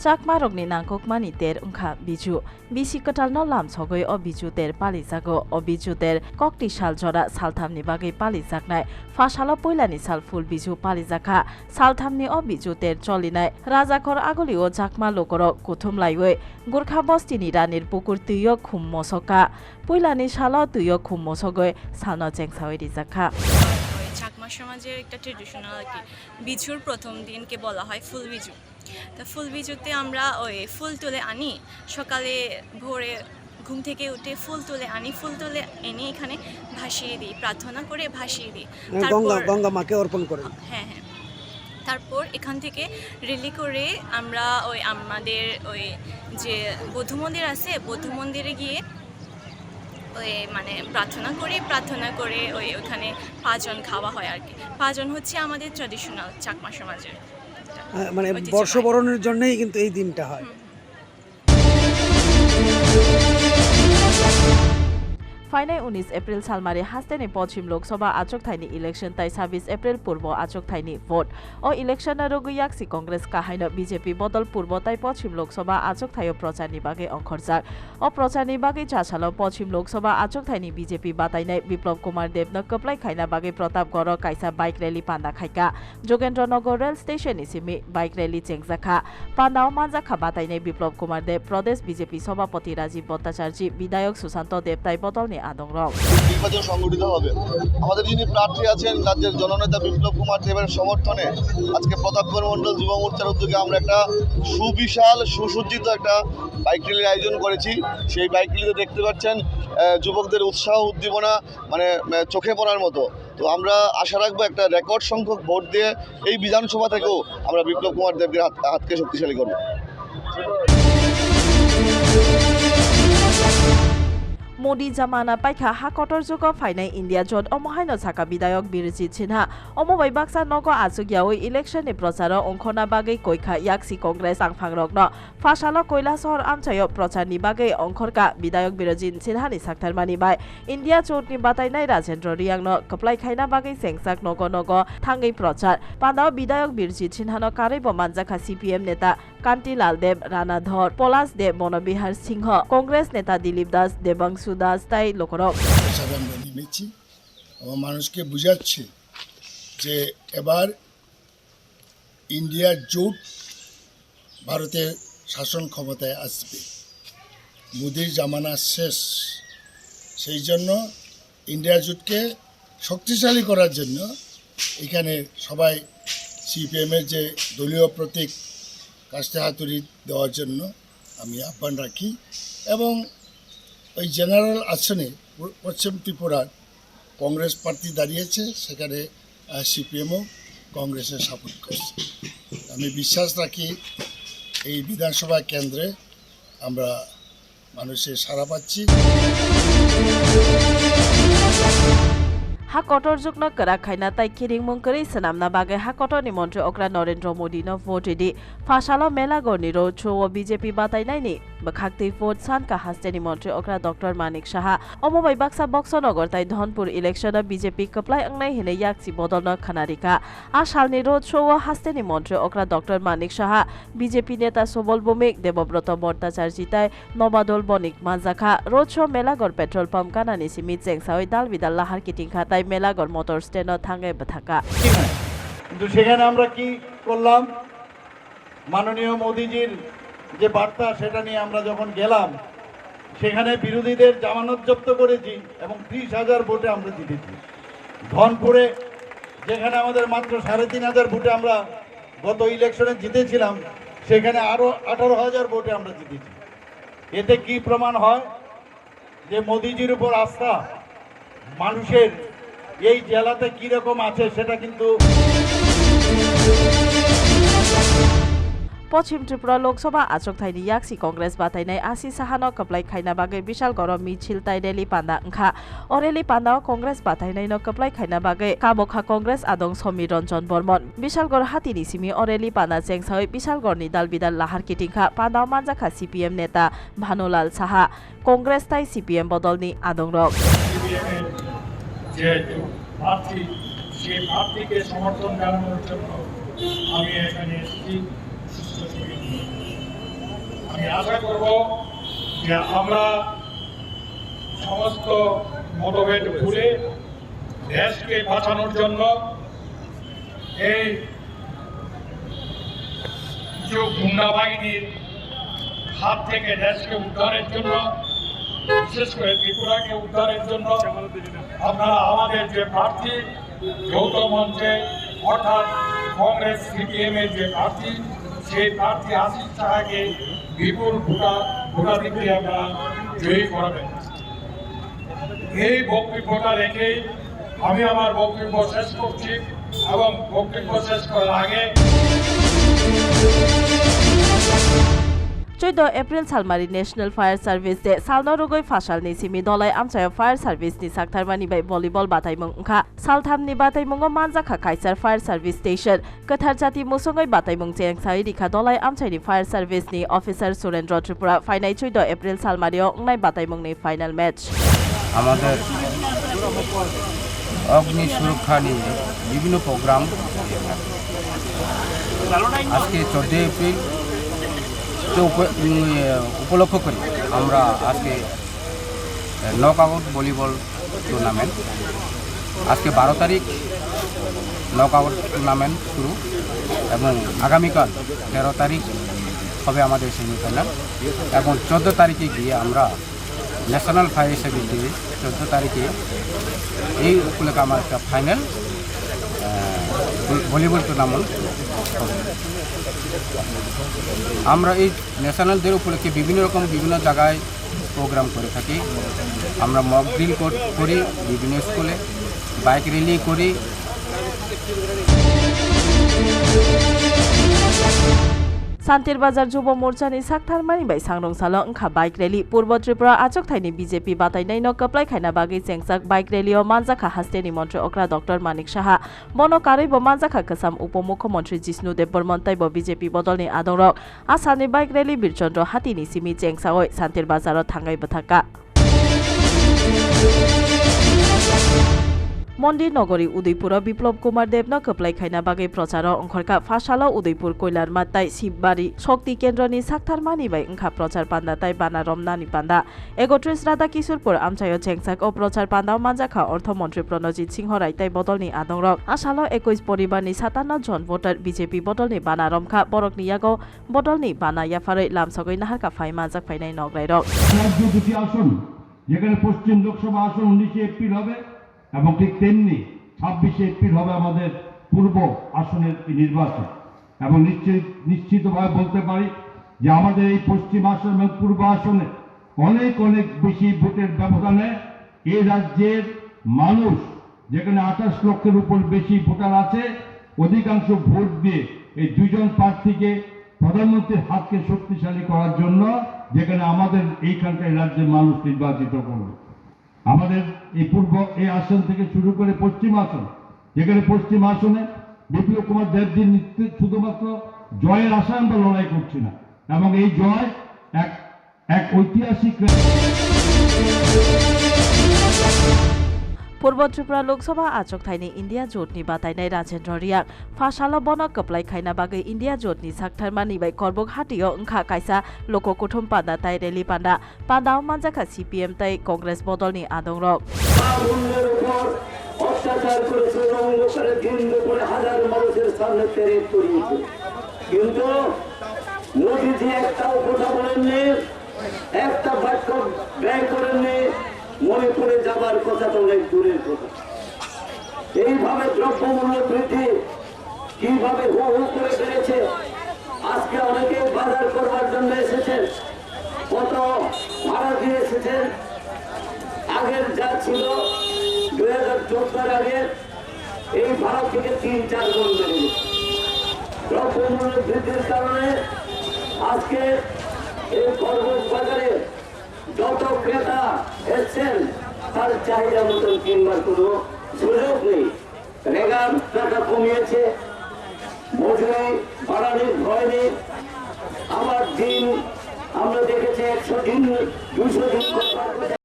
Chakmarokni nangkokmani ter ungkha biju bisi katalno lamsogoi o biju ter palijago o biju ter kokti saljora salthamni bagai palijaknai fasalo poilani sal ful biju palijaka salthamni o biju ter cholinai rajakor agolio jakma lokoro kuthumlaioi Gorkha bostini ranir pukur tuyo khum mosoka poilani salo tuyo khum mosogoi sano chengsawai rijaka Chakma সমাজের একটা traditional আর কি বিজুর প্রথম দিনকে বলা হয় ফুল বিজু তা ফুল বিজুতে আমরা ওই ফুল তুলে আনি সকালে ভোরে ঘুম থেকে উঠে ফুল তুলে আনি ফুল তুলে এনে এখানে ভাসিয়ে দিই প্রার্থনা করে ভাসিয়ে দিই গঙ্গা মাকে অর্পণ করে হ্যাঁ তারপর এখান থেকে রেলি করে আমরা ওই আমাদের ওই যে বৌদ্ধ মন্দির আছে বৌদ্ধ মন্দিরে গিয়ে ওই মানে প্রার্থনা করে ওই ওখানে পাঁচজন খাওয়া হয় আর কি পাঁচজন হচ্ছে আমাদের ট্র্যাডিশনাল চাকমা সমাজের মানে বর্ষবরণের জন্যই কিন্তু এই দিনটা হয় Fainai 19 April salmari hasteni Pochim Lok Sabha achok thaini election tai 26 April purbo achok thaini vote o election na rogu yaksi Congress ka haino BJP bodol purbo tai Pochim Lok Sabha achok thayo prochar ni bage onkhorjak o prochar ni bage chasalo Pochim Lok Sabha achok thaini BJP batainai Biplab Kumar Dev na kaplai khaina bage Pratap Goro kaisa bike rally panda khaika Jogendra Nagar rail station isimi bike rally chengjakha pandao manjakha batainai Biplab Kumar Dev Pradesh BJP Sabhapati Rajiv Bhattacharya Bidayok Susanto Dev tai bodol নির্বাচন সংগঠিত হবে আমাদের যিনি প্রার্থী আছেন রাজ্যের জননেতা বিপ্লব কুমার দেবের সমর্থনে আজকে প্রতাপগড় মণ্ডল যুব মোর্চার উদ্যোগে আমরা একটা সুবিশাল সুসজ্জিত একটা বাইক র্যালির আয়োজন করেছি সেই বাইক র্যালিতে দেখতে পাচ্ছেন যুবকদের উৎসাহ উদ্দীপনা মানে চোখে পড়ার মতো তো আমরা আশা রাখবো একটা রেকর্ড সংখ্যক ভোট দিয়ে এই বিধানসভা থেকেও আমরা বিপ্লব কুমার দেবকে হাতকে শক্তিশালী করব Modi jamana paikha hakotor jogo fainai India jot omohaino saka bidayok Birjit Sinha omobai baksa nogo asugyawi election ni procharo ongkhona bagai koikha yaksi Congress angphangrokno fasalo Kailasahar amchayo prochar ni bagai ongkhorka bidayok Birjit Sinha ni saktarmani bai India jot ni batainai Rajendra Riangno kaplai khaina bagai sengsak nogo thangai prochar pandao bidayok Birjit Sinha no karaibo manjaka CPM neta Kantilal Dev Rana Dhar Polas Dev Bonobihar Singh Congress neta Dilip Das Debangsu Das তাই লোকরা আমরা নেমেছি আমার মানুষকে বুঝাচ্ছি যে এবার ইন্ডিয়ার জোট ভারতের শাসন ক্ষমতায় আসবে মোদির জামানা শেষ সেই জন্য ইন্ডিয়া জোটকে শক্তিশালী করার জন্য এখানে সবাই সিপিএমের যে দলীয় প্রতীক কাস্তে হাতুড়ি দেওয়ার জন্য আমি আহ্বান রাখি এবং ওই জেনারেল আসনে পশ্চিম ত্রিপুরার কংগ্রেস প্রার্থী দাঁড়িয়েছে সেখানে সিপিএমও কংগ্রেসের সাপোর্ট করছে আমি বিশ্বাস রাখি এই বিধানসভা কেন্দ্রে আমরা মানুষের সাড়া পাচ্ছি Hakotor jukno kara khaina tai kiring mungkari sanamna bagai hakotor ni mantri okra Narendra Modi no vote di fasalo mela gorni ro cho BJP batainai ni bakhakti vote san ka hasteni mantri okra Dr Manik Saha omobai baksa Boxo Nagar tai Dhanpur election no BJP kaplai angnai hine yaksi bodol no khanarika a salni ro cho hasteni mantri okra Dr Manik Saha BJP neta Sobol Bhumik Debobroto Bhattacharya tai Nobadol Bonik Manjakha ro cho mela gor petrol pump kanani simit chengsawai dal bidal lahar kiting kha তাই Melaghar motor stand থাঙ্গাই থাকা কিন্তু সেখানে আমরা কি করলাম মাননীয় মোদিজির যে বার্তা সেটা নিয়ে আমরা যখন গেলাম সেখানে বিরোধীদের জামানত জব্দ করেছি এবং 30,000 ভোটে আমরা জিতেছি ধনপুরে যেখানে আমাদের মাত্র 3,500 ভোটে আমরা গত ইলেকশনে জিতেছিলাম সেখানে আরো 18,000 ভোটে আমরা জিতেছি এতে কি প্রমাণ হয় যে মোদিজির উপর আস্থা মানুষের এই জেলাতে কি রকম আছে সেটা কিন্তু পশ্চিম ত্রিপুরা লোকসভা আচক থাইনি ইয়াক্সি কংগ্রেস বাতাইনাই আসি সাহানো কাপ্লাই খাইনা বাগে বিশাল গরম মিছিল তাই রেলি পান্ডা ওংখা ও রেলি পান্ডাও কংগ্রেস বাতাইনাই ন কাপ্লাই খাইনা বাগে কাবখা কংগ্রেস আদং সমীর রঞ্জন বর্মন বিশালগড় হাতিনি সিমি ও রেলি পান্ডা চেংসাই বিশালগড়নি দাল বিদাল লাহার কিটিংখা পান্ডাও মানজাখা সিপিএম নেতা ভানুলাল সাহা কংগ্রেস তাই সিপিএম বদলনি আদং রক যে প্রার্থী সেই প্রার্থীকে সমর্থন জানানোর জন্য আমি এখানে এসেছি সুস্থ শরীর আমি আশা করব যে আমরা সমস্ত মতভেদ ভুলে দেশকে বাঁচানোর জন্য এই কিছু গুন্ডা বাহিনীর হাত থেকে দেশকে উদ্ধারের জন্য, বিশেষ করে ত্রিপুরাকে উদ্ধারের জন্য আপনারা আমাদের যে প্রার্থী যৌথ মঞ্চে অর্থাৎ কংগ্রেস সিপিএম এর যে প্রার্থী, সেই প্রার্থী আশিস সাহাকে বিপুল ভোটাধিক্যে আপনারা জয়ী করবেন। এই বক্তব্যটা রেখেই আমি আমার বক্তব্য শেষ করছি এবং বক্তব্য শেষ করার আগে 14 एप्रिल सालमारी नेशनल फायर सर्विस दे सालनो रुगै फासालनि सिमि दलाय आमचायाव फायर सर्विसनि साक्थारमानि बाय भलिबल बातायमुं ओंखा सालथामनि बातायमुंगो मानजाखा काइसार फायर सर्विस स्टेशन कथार जाति मुसुङै बातायमुं चेंगसाइ रिखा दलाय आमचायनि फायर सर्विसनि अफिसार सुरेन्द्र त्रिपुरा फाइनाय 14 एप्रिल सालमारियाव ओंनाय बातायमुंनि फाइनाल मैच আমাদের অগ্নি সুরক্ষা নিয়ে বিভিন্ন প্রোগ্রাম আজকে 14 এপ্রিল উপলক্ষ করে আমরা আজকে নকআউট ভলিবল টুর্নামেন্ট আজকে 12 তারিখ নকআউট টুর্নামেন্ট শুরু এবং আগামীকাল 13 তারিখ হবে আমাদের সেমিফাইনাল এবং 14 তারিখে গিয়ে আমরা ন্যাশনাল ফায়ার সার্ভিস ডে 14 তারিখে এই উপলক্ষে আমার একটা ফাইনাল ভলিবল টুর্নামেন্ট হবে। আমরা এই ন্যাশনাল ডে উপলক্ষে বিভিন্ন জায়গায় প্রোগ্রাম করে থাকি। আমরা মক ড্রিল করি বিভিন্ন স্কুলে, বাইক র্যালি করি। सान्तिर बाजार जुब मोर्चानि साक्थारमानि बाय सांरंसालो ओंखा बाइक रैली पूर्व त्रिपुरा आचकथाइनि बीजेपी बातायनायनो कप्लाय खायना बागै चेंगसाक बाइक रैलियाव मानजाखा हास्टेनि मन्त्री अक्रा डक्टर मानिक साहा बनो कारैबो मानजाखा खोसाम उपमुख्यमन्त्री जिष्णु देबबर्मन तैबो बीजेपी बदलनि आदरक आसामनि बाइक रैली बिरचन्द्र हातिनि सिमि चेंगसावै सान्तिर बाजाराव थांगाय बथाका मन्दिर नगरी उदयपुर विप्लव कुमार देवनो कप्लाय खायना बागै प्रचार अंखरका फासालो उदयपुर कोइलार मात्ताय शिबबारी शक्ति केन्द्रनि साक्थारमानि बाय ओंखा प्रचार पान्दाताय बाना रमनानि पान्दा 31 राधा किशोरपुर आमचायो चेंगसाक ओ प्रचार पान्दाव मानजाखा अर्थमन्त्री प्रणजित सिंह रायताय बदलनि आदंरक आसालो 21 परिबारनि 57 जन भोटार बीजेपी बदलनि बाना रमखा बरकनि यागौ बदलनि बाना याफारै लामसगै नाहारका फाय मानजाक फायनाय नगरायरक রাজ্য দুটি আসন যেখানে পশ্চিম লোকসভা আসন 19 এপ্রিল হবে এবং ঠিক তেমনি 26 এপ্রিল হবে আমাদের পূর্ব আসনের নির্বাচন এবং নিশ্চিতভাবে বলতে পারি যে আমাদের এই পশ্চিম আসন এবং পূর্ব আসনে অনেক বেশি ভোটের ব্যবধানে এই রাজ্যের মানুষ যেখানে 28 লক্ষের উপর বেশি ভোটার আছে অধিকাংশ ভোট দিয়ে এই দুইজন প্রার্থীকে প্রধানমন্ত্রীর হাতকে শক্তিশালী করার জন্য যেখানে আমাদের এইখানকার রাজ্যের মানুষ নির্বাচিত করবে। আমাদের এই পূর্ব এই আসন থেকে শুরু করে পশ্চিম আসন যেখানে পশ্চিম আসনে বিপ্লব কুমার দেবজির নেতৃত্বে শুধুমাত্র জয়ের আশায় আমরা লড়াই করছি না এবং এই জয় এক ঐতিহাসিক पूर्व त्रिपुरा लोकसभा आचकथाइनि इन्डिया जोटनि बातायनाय राजेन्द्र रियाक फासालो बनो कप्लाय खायना बागै इन्डिया जोटनि साक्थारमानि बाय करबक हाटियो ओंखा कायसा लोक कुटुम पान्दा ताय रेली पान्दा पान्दाव मानजाखा सीपीएम ताय कांग्रेस बदलनि आदंरक অত্যাচার করেছে রঙ্গ করে ঘৃণ্য করে হাজার মানুষের সামনে পেরেড করিয়েছে কিন্তু মোদীজি একটাও কথা বলেননি একটা বাক্য ব্যয় করেননি মণিপুরে যাবার কথা তো অনেক দূরের কথা এইভাবে দ্রব্যমূল্য বৃদ্ধি কিভাবে হু হু করে বেড়েছে আজকে অনেকে বাজার করবার জন্য এসেছেন কত ভাড়া দিয়ে এসেছেন আগের যা ছিল 2014 আগে এই ভাড়া থেকে 3-4 গুণ বেড়ে গেছে দ্রব্যমূল্য বৃদ্ধির কারণে আজকে এই খরগোশ বাজারে যত ক্রেতা এসছেন তার চাহিদা মতন কিনবার কোনো সুযোগ নেই রেগার টাকা কমিয়েছে মজুরি বাড়ানোর ভয় নেই আমার দিন আমরা দেখেছি 100 দিন 200 দিন